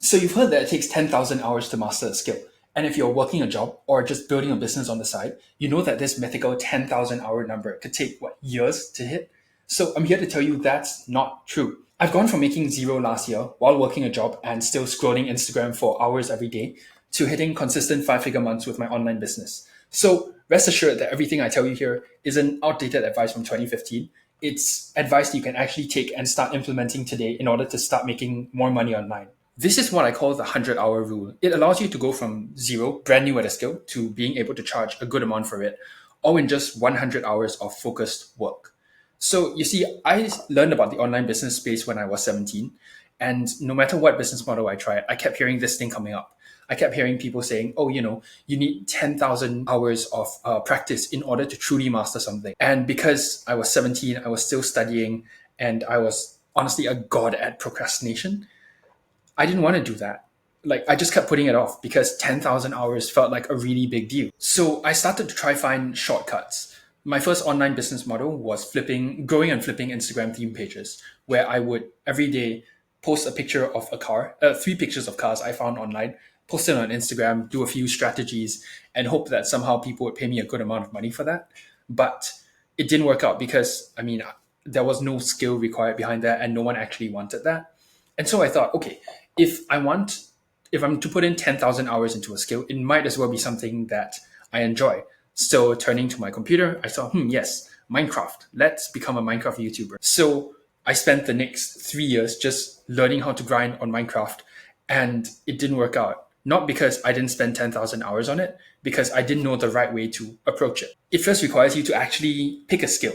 So you've heard that it takes 10,000 hours to master a skill. And if you're working a job or just building a business on the side, you know that this mythical 10,000 hour number could take, what, years to hit? So I'm here to tell you that's not true. I've gone from making zero last year while working a job and still scrolling Instagram for hours every day to hitting consistent five-figure months with my online business. So rest assured that everything I tell you here isn't outdated advice from 2015. It's advice you can actually take and start implementing today in order to start making more money online. This is what I call the 100-hour rule. It allows you to go from zero, brand new at a skill, to being able to charge a good amount for it, all in just 100 hours of focused work. So you see, I learned about the online business space when I was 17. And no matter what business model I tried, I kept hearing this thing coming up. I kept hearing people saying, oh, you need 10,000 hours of practice in order to truly master something. And because I was 17, I was still studying, and I was honestly a god at procrastination. I didn't want to do that. Like, I just kept putting it off because 10,000 hours felt like a really big deal. So I started to try find shortcuts. My first online business model was growing and flipping Instagram theme pages, where I would every day post a picture of a car, three pictures of cars I found online, post it on Instagram, do a few strategies, and hope that somehow people would pay me a good amount of money for that. But it didn't work out because, there was no skill required behind that, and no one actually wanted that. And so I thought, okay, if I want, if I'm to put in 10,000 hours into a skill, it might as well be something that I enjoy. So turning to my computer, I thought, yes, Minecraft. Let's become a Minecraft YouTuber. So I spent the next 3 years just learning how to grind on Minecraft, and it didn't work out. Not because I didn't spend 10,000 hours on it, because I didn't know the right way to approach it. It first requires you to actually pick a skill.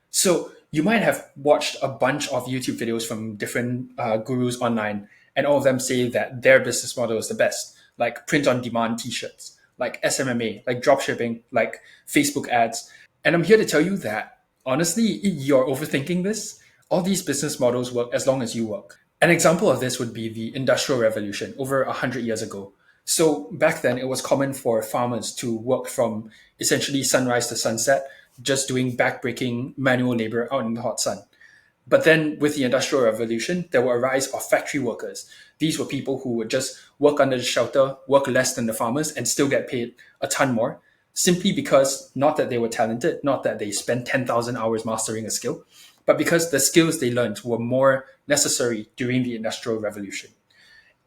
So you might have watched a bunch of YouTube videos from different gurus online, and all of them say that their business model is the best, like print on demand t-shirts, like SMMA, like dropshipping, like Facebook ads. And I'm here to tell you that, honestly, you're overthinking this. All these business models work as long as you work. An example of this would be the Industrial Revolution over 100 years ago. So back then, it was common for farmers to work from essentially sunrise to sunset, just doing backbreaking manual labor out in the hot sun. But then with the Industrial Revolution, there were a rise of factory workers. These were people who would just work under the shelter, work less than the farmers, and still get paid a ton more, simply because not that they were talented, not that they spent 10,000 hours mastering a skill, but because the skills they learned were more necessary during the Industrial Revolution.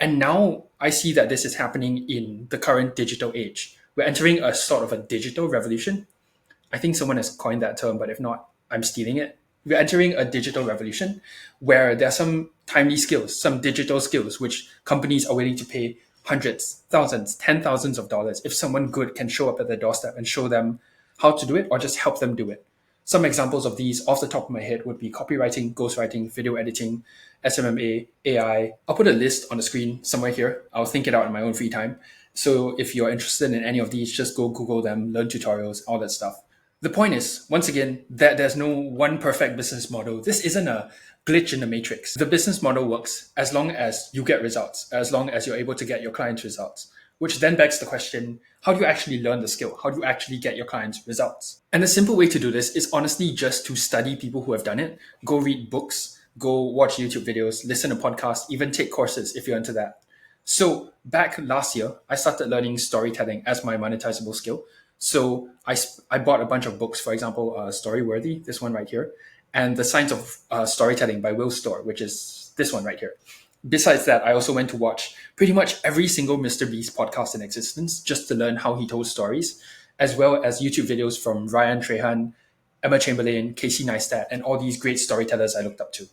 And now I see that this is happening in the current digital age. We're entering a sort of a digital revolution. I think someone has coined that term, but if not, I'm stealing it. We're entering a digital revolution where there are some timely skills, some digital skills, which companies are willing to pay hundreds, thousands, 10,000s of dollars if someone good can show up at their doorstep and show them how to do it or just help them do it. Some examples of these off the top of my head would be copywriting, ghostwriting, video editing, SMMA, AI. I'll put a list on the screen somewhere here. I'll think it out in my own free time. So if you're interested in any of these, just go Google them, learn tutorials, all that stuff. The point is, once again, that there's no one perfect business model. This isn't a glitch in the matrix. The business model works as long as you get results, as long as you're able to get your clients results, which then begs the question, how do you actually learn the skill? How do you actually get your clients results? And a simple way to do this is honestly just to study people who have done it, go read books, go watch YouTube videos, listen to podcasts, even take courses if you're into that. So back last year, I started learning storytelling as my monetizable skill. So I bought a bunch of books, for example, Storyworthy, this one right here, and The Science of Storytelling by Will Storr, which is this one right here. Besides that, I also went to watch pretty much every single Mr. Beast podcast in existence just to learn how he told stories, as well as YouTube videos from Ryan Trahan, Emma Chamberlain, Casey Neistat, and all these great storytellers I looked up to.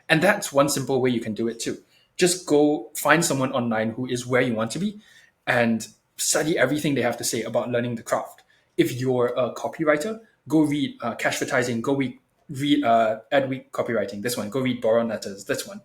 And that's one simple way you can do it too. Just go find someone online who is where you want to be and study everything they have to say about learning the craft. If you're a copywriter, go read Cash Advertising, go read Adweek Copywriting, this one, go read Boron Letters, this one,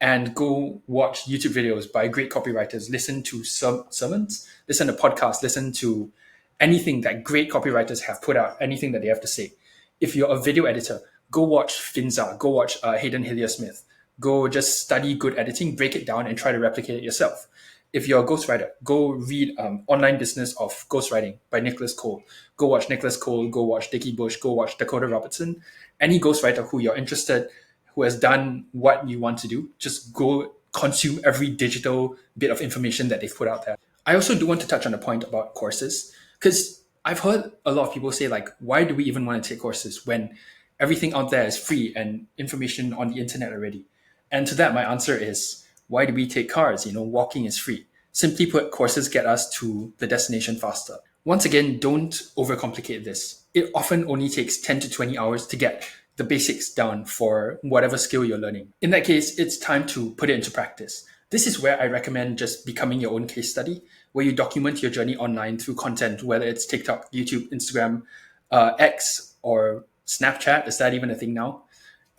and go watch YouTube videos by great copywriters, listen to sermons, listen to podcasts, listen to anything that great copywriters have put out, anything that they have to say. If you're a video editor, go watch Finza, go watch Hayden Hillier-Smith, go just study good editing, break it down and try to replicate it yourself. If you're a ghostwriter, go read Online Business of Ghostwriting by Nicholas Cole. Go watch Nicholas Cole, go watch Dickie Bush, go watch Dakota Robertson. Any ghostwriter who you're interested, who has done what you want to do, just go consume every digital bit of information that they've put out there. I also do want to touch on the point about courses, because I've heard a lot of people say, like, why do we even want to take courses when everything out there is free and information on the internet already? And to that, my answer is, why do we take cars? Walking is free. Simply put, courses get us to the destination faster. Once again, don't overcomplicate this. It often only takes 10 to 20 hours to get the basics down for whatever skill you're learning. In that case, it's time to put it into practice. This is where I recommend just becoming your own case study, where you document your journey online through content, whether it's TikTok, YouTube, Instagram, X, or Snapchat. Is that even a thing now?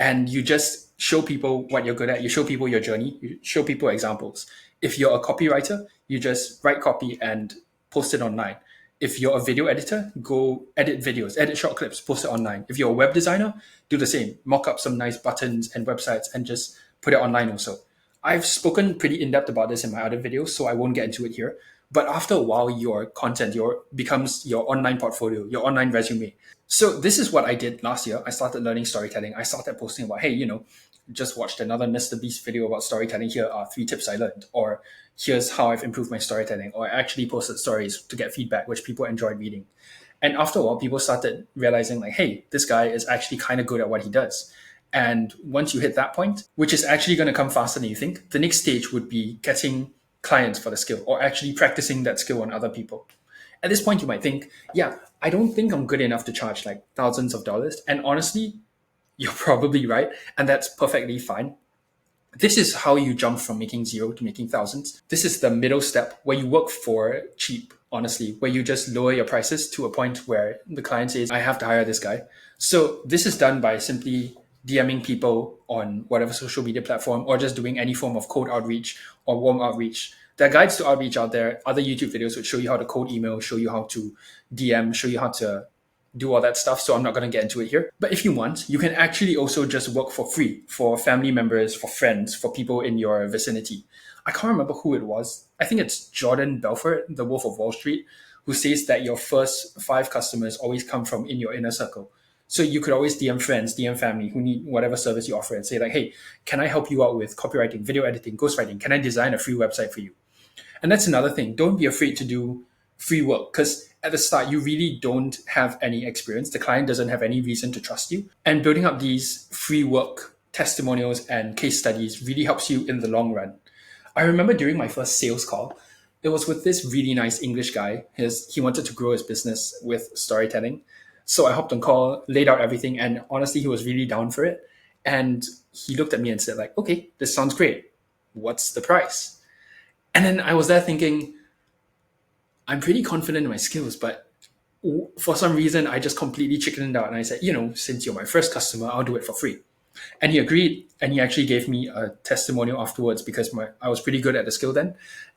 And you just show people what you're good at. You show people your journey. You show people examples. If you're a copywriter, you just write copy and post it online. If you're a video editor, go edit videos, edit short clips, post it online. If you're a web designer, do the same. Mock up some nice buttons and websites and just put it online also. I've spoken pretty in-depth about this in my other videos, so I won't get into it here. But after a while, your content becomes your online portfolio, your online resume. So this is what I did last year. I started learning storytelling. I started posting about, hey, just watched another Mr. Beast video about storytelling. Here are 3 tips I learned. Or here's how I've improved my storytelling. Or I actually posted stories to get feedback, which people enjoyed reading. And after a while, people started realizing, like, hey, this guy is actually kind of good at what he does. And once you hit that point, which is actually going to come faster than you think, the next stage would be getting clients for the skill, or actually practicing that skill on other people. At this point, you might think, yeah, I don't think I'm good enough to charge like thousands of dollars. And honestly, you're probably right. And that's perfectly fine. This is how you jump from making zero to making thousands. This is the middle step where you work for cheap, honestly, where you just lower your prices to a point where the client says, I have to hire this guy. So this is done by simply DMing people on whatever social media platform, or just doing any form of cold outreach or warm outreach. There are guides to outreach out there. Other YouTube videos would show you how to cold email, show you how to DM, show you how to do all that stuff. So I'm not going to get into it here. But if you want, you can actually also just work for free for family members, for friends, for people in your vicinity. I can't remember who it was. I think it's Jordan Belfort, the Wolf of Wall Street, who says that your first 5 customers always come from in your inner circle. So you could always DM friends, DM family who need whatever service you offer and say, like, hey, can I help you out with copywriting, video editing, ghostwriting? Can I design a free website for you? And that's another thing. Don't be afraid to do free work, because at the start, you really don't have any experience. The client doesn't have any reason to trust you. And building up these free work testimonials and case studies really helps you in the long run. I remember during my first sales call, it was with this really nice English guy. He wanted to grow his business with storytelling. So I hopped on call, laid out everything, and honestly, he was really down for it. And he looked at me and said, like, okay, this sounds great. What's the price? And then I was there thinking, I'm pretty confident in my skills, but for some reason, I just completely chickened out. And I said, since you're my first customer, I'll do it for free. And he agreed. And he actually gave me a testimonial afterwards, because I was pretty good at the skill then.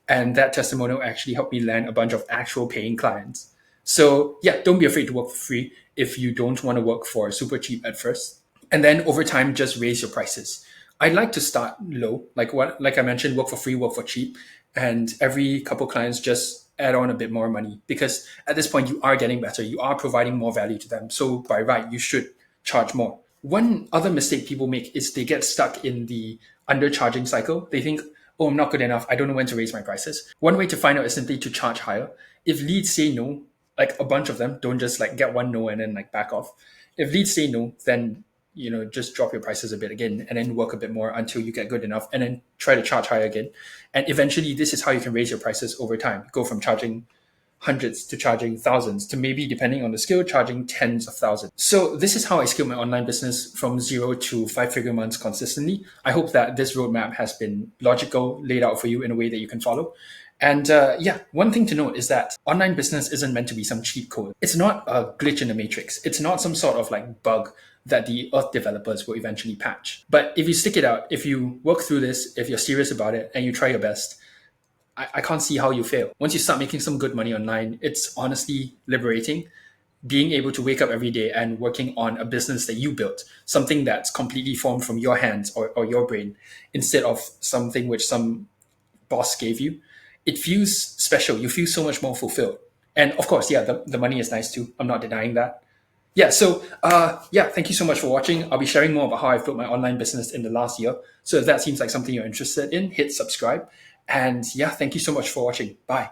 And that testimonial actually helped me land a bunch of actual paying clients. So yeah, don't be afraid to work for free if you don't want to work for super cheap at first. And then over time, just raise your prices. I'd like to start low, like I mentioned, work for free, work for cheap. And every couple clients, just add on a bit more money, because at this point you are getting better. You are providing more value to them. So by right, you should charge more. One other mistake people make is they get stuck in the undercharging cycle. They think, oh, I'm not good enough. I don't know when to raise my prices. One way to find out is simply to charge higher. If leads say no, like a bunch of them, don't just like get one no and then like back off. If leads say no, then just drop your prices a bit again, and then work a bit more until you get good enough, and then try to charge higher again. And eventually, this is how you can raise your prices over time. Go from charging hundreds to charging thousands, to maybe, depending on the skill, charging tens of thousands. So this is how I scaled my online business from 0 to 5-figure months consistently. I hope that this roadmap has been logical, laid out for you in a way that you can follow. And one thing to note is that online business isn't meant to be some cheat code. It's not a glitch in the matrix. It's not some sort of like bug that the Earth developers will eventually patch. But if you stick it out, if you work through this, if you're serious about it and you try your best, I can't see how you fail. Once you start making some good money online, it's honestly liberating. Being able to wake up every day and working on a business that you built, something that's completely formed from your hands or your brain, instead of something which some boss gave you, it feels special. You feel so much more fulfilled. And of course, yeah, the money is nice too. I'm not denying that. Yeah, so yeah, thank you so much for watching. I'll be sharing more about how I've built my online business in the last year. So if that seems like something you're interested in, hit subscribe. And yeah, thank you so much for watching. Bye.